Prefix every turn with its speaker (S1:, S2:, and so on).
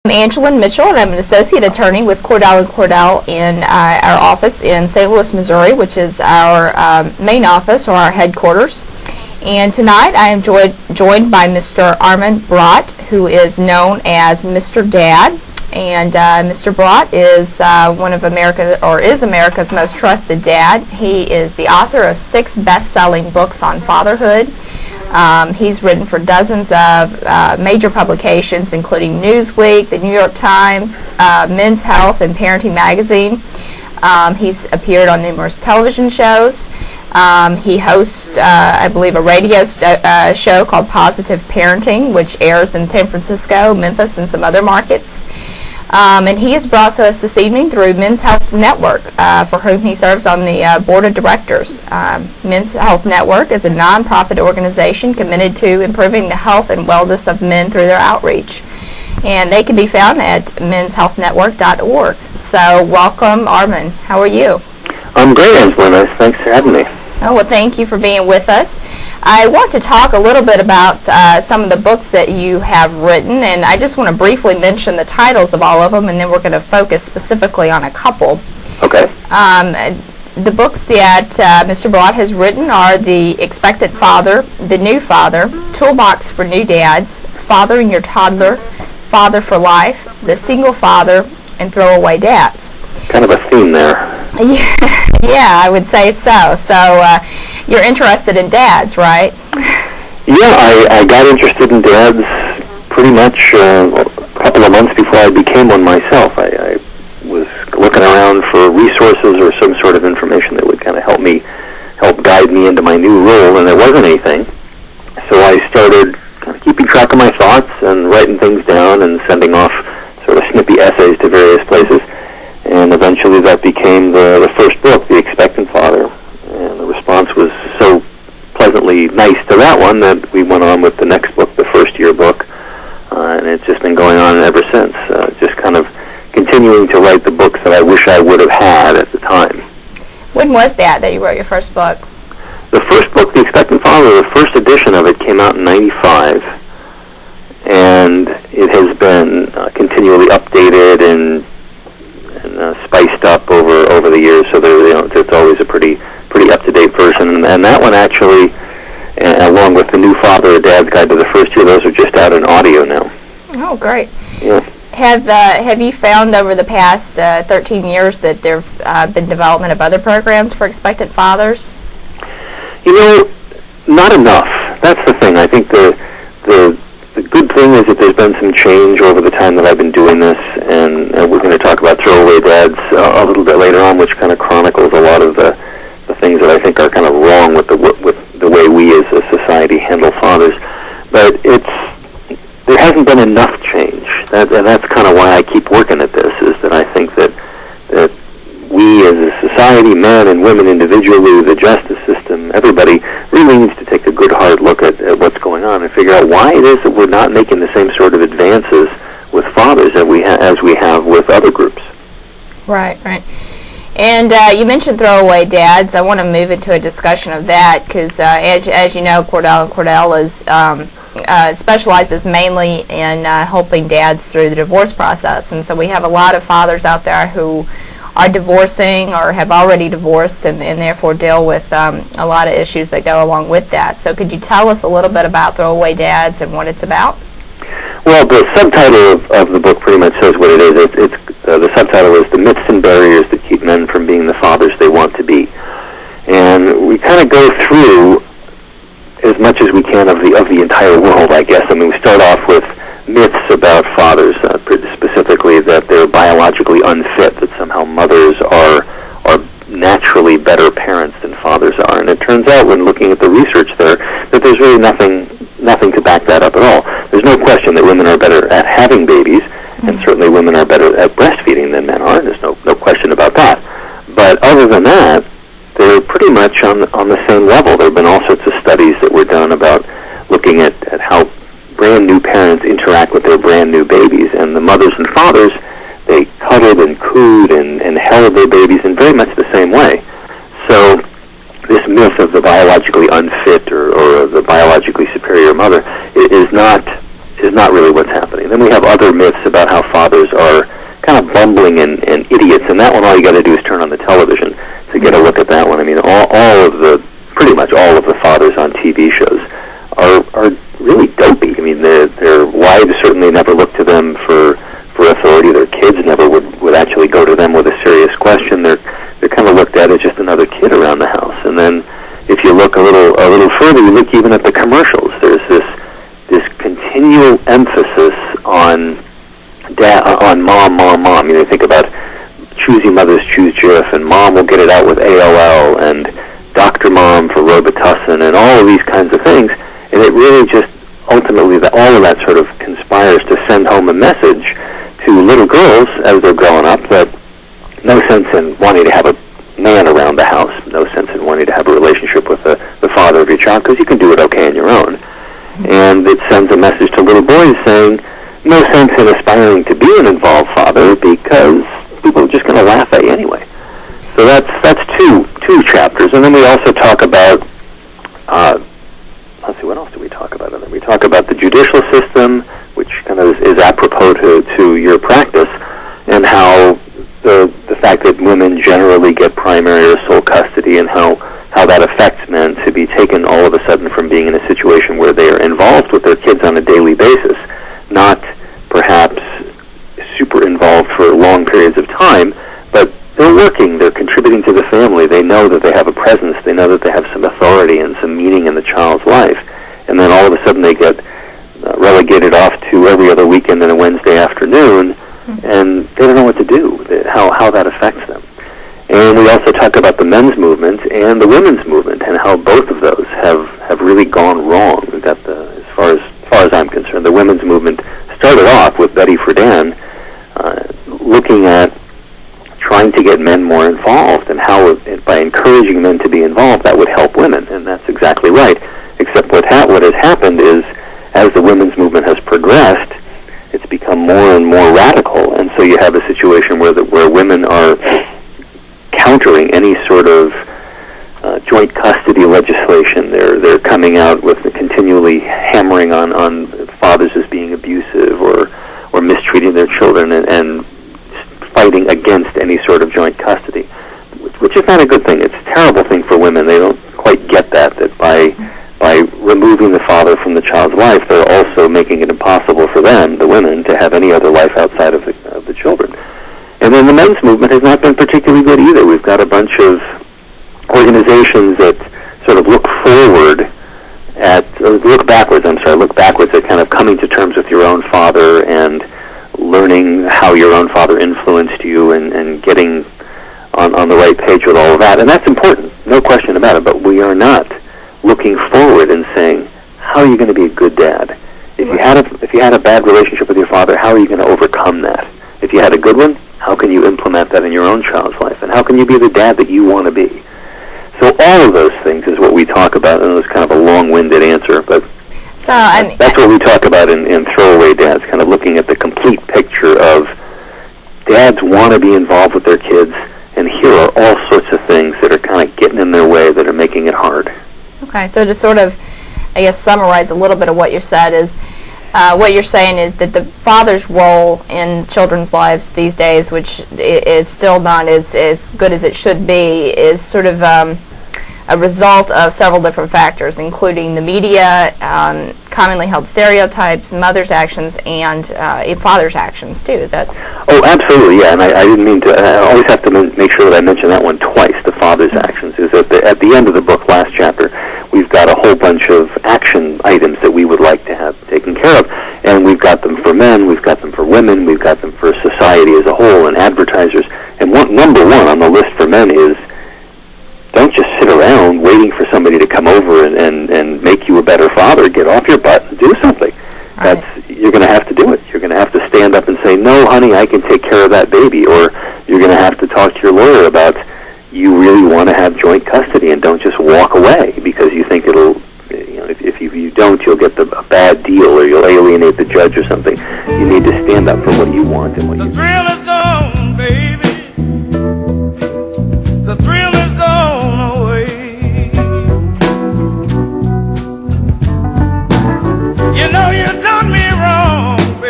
S1: Angelyn Mitchell, and I'm an associate attorney with Cordell & Cordell in our office in St. Louis, Missouri, which is our main office or our headquarters. And tonight I am joined by Mr. Armin Brott, who is known as Mr. Dad. And Mr. Brott is is America's most trusted dad. He is the author of 6 best-selling books on fatherhood. He's written for dozens of major publications, including Newsweek, the New York Times, Men's Health, and Parenting Magazine. He's appeared on numerous television shows. He hosts, I believe, a radio show called Positive Parenting, which airs in San Francisco, Memphis, and some other markets. And he is brought to us this evening through Men's Health Network, for whom he serves on the board of directors. Men's Health Network is a nonprofit organization committed to improving the health and wellness of men through their outreach. And they can be found at menshealthnetwork.org. So welcome, Armin. How are you?
S2: I'm great, Angelyn. Thanks for having me.
S1: Oh, well, thank you for being with us. I want to talk a little bit about some of the books that you have written, and I just want to briefly mention the titles of all of them, and then we're going to focus specifically on a couple.
S2: Okay.
S1: The books that Mr. Brott has written are The Expectant Father, The New Father, Toolbox for New Dads, Fathering Your Toddler, Father for Life, The Single Father, and Throwaway Dads.
S2: Kind of a theme there.
S1: Yeah, I would say so. So you're interested in dads, right?
S2: Yeah, I got interested in dads pretty much a couple of months before I became one myself. I was looking around for resources or some sort of information that would kind of help guide me into my new role, and there wasn't anything. So I started kind of keeping track of my thoughts and writing things down and sending off sort of snippy essays to various places. And eventually that became the first book, The Expectant Father. And the response was so pleasantly nice to that one that we went on with the next book, the first year book. And it's just been going on ever since, just kind of continuing to write the books that I wish I would have had at the time.
S1: When was that you wrote your first book?
S2: The first book, The Expectant Father, the first edition of it came out in '95. And it has been continually updated and spiced up over the years, so it's always a pretty up-to-date version. And that one actually, along with The New Father, A Dad's Guide to the First Year, those are just out in audio now.
S1: Oh, great.
S2: Yeah.
S1: Have you found over the past 13 years that there's been development of other programs for expectant fathers?
S2: You know, not enough. That's the thing. I think the good thing is that there's been some change over the time that I've been doing this, and we're going to talk about Throwaway Dads a little bit later on, which kind of chronicles a lot of the things that I think are kind of wrong with the way we as a society handle fathers. But there hasn't been enough change, and that's kind of why I keep working at this, is that I think that we as a society, men and women individually, the justice system, everybody really needs to take a good hard look at what's going on and figure out why it is that we're not making the same sort of advances with fathers as we have with other groups.
S1: Right. And you mentioned Throwaway Dads. I want to move into a discussion of that because, as you know, Cordell & Cordell specializes mainly in helping dads through the divorce process. And so we have a lot of fathers out there who are divorcing or have already divorced and therefore deal with a lot of issues that go along with that. So could you tell us a little bit about Throwaway Dads and what it's about?
S2: Well, the subtitle of the book pretty much says what it is. The subtitle is The Myths and Barriers That Keep Men from Being the Fathers They Want to Be. And we kind of go through as much as we can of the entire world, I guess. I mean, we start off with myths about fathers, specifically that they're biologically unfit, that somehow mothers are naturally better parents than fathers are. And it turns out, when looking at the research there, that there's really nothing to back that up at all. There's no question that women are better at having babies, and certainly women are better at breastfeeding than men are. There's no question about that. But other than that, they're pretty much on the same level. There have been all sorts of studies that were done about looking at how brand new parents interact with their brand new babies, and the mothers and fathers, they cuddled and cooed and held their babies in very much the same way. So this myth of the biologically unfit or the biologically superior mother is not really what's happening. Then we have other myths about how bumbling and idiots. And that one, all you got to do is turn on the television to get a look at that one. I mean, pretty much all of the fathers on TV shows are really dopey. I mean, their wives certainly never look to them for authority. Their kids never would actually go to them with a serious question. They're kind of looked at as just another kid around the house. And then if you look a little further, you look even at the commercials. There's this continual emphasis on mom. You know, think about Choosy Mothers Choose Jif, and Mom will get it out with AOL, and Dr. Mom for Robitussin, and all of these kinds of things. And it really just ultimately all of that sort of conspires to send home a message to little girls as they're growing up that no sense in wanting to have a man around the house, no sense in wanting to have a relationship with the father of your child, because you can do it okay on your own. And it sends a message to little boys saying, no sense in aspiring to be an involved father because people are just going to laugh at you anyway. So that's two chapters. And then we also talk about, let's see, what else do we talk about? We talk about the judicial system, which kind of is apropos to your practice, and how the fact that women generally get primary or sole custody, and how that affects men to be taken all of a sudden from being in a situation where they are involved with their kids on a daily basis, not perhaps super involved for long periods of time, but they're working, they're contributing to the family, they know that they have a presence, they know that they have some authority and some meaning in the child's life, and then all of a sudden they get relegated off to every other weekend and a Wednesday afternoon, and they don't know what to do, how that affects them. And we also talk about the men's movement and the women's movement, and how both of those have really gone wrong. We've got as far as I'm concerned, the women's movement started off with Betty Friedan looking at trying to get men more involved, and how by encouraging men to be involved, that would help women, and that's exactly right. Except what has happened is, as the women's movement has progressed, it's become more and more radical, and so you have a situation where women are countering any sort of joint custody legislation. They're coming out with continually hammering on fathers as being abusive or mistreating their children, and fighting against any sort of joint custody, which is not a good thing. It's a terrible thing for women. They don't quite get that by removing the father from the child's life, they're also making it impossible for them, the women, to have any other life outside of the children. And then the men's movement has not been particularly good either. We've got a bunch of organizations that sort of look backwards at kind of coming to terms with your own father and learning how your own father influenced you, and getting on the right page with all of that. And that's important, no question about it, but we are not looking forward and saying, how are you going to be a good dad? If you had a bad relationship with your father, how are you going to overcome that? If you had a good one, how can you implement that in your own child's life? And how can you be the dad that you want to be? So all of those things is what we talk about, and it was kind of a long-winded answer, but that's what we talk about in Throwaway Dads, kind of looking at the complete picture of dads want to be involved with their kids, and here are all sorts of things that are kind of getting in their way, that are making it hard.
S1: Okay, so to sort of, I guess, summarize a little bit of what you said is, what you're saying is that the father's role in children's lives these days, which is still not as good as it should be, is sort of a result of several different factors, including the media, commonly held stereotypes, mother's actions, and a father's actions, too. Is that?
S2: Oh, absolutely, yeah, and I didn't mean to. I always have to make sure that I mention that one twice, the father's actions. Is at the end of the book, last chapter, we've got a whole bunch of action items that we would like to have taken care of, and we've got them for men, we've got them for women, we've got them for society as a whole, and advertisers. And number one on the list for men is, don't just sit around waiting for somebody to come over and make you a better father. Get off your butt and do something.
S1: Right.
S2: You're going to have to do it. You're going to have to stand up and say, no, honey, I can take care of that baby. Or you're going to have to talk to your lawyer about, you really want to have joint custody, and don't just walk away because you think it'll, if you don't, you'll get a bad deal, or you'll alienate the judge or something. You need to stand up for what you want and what you need.
S3: The thrill is gone, baby.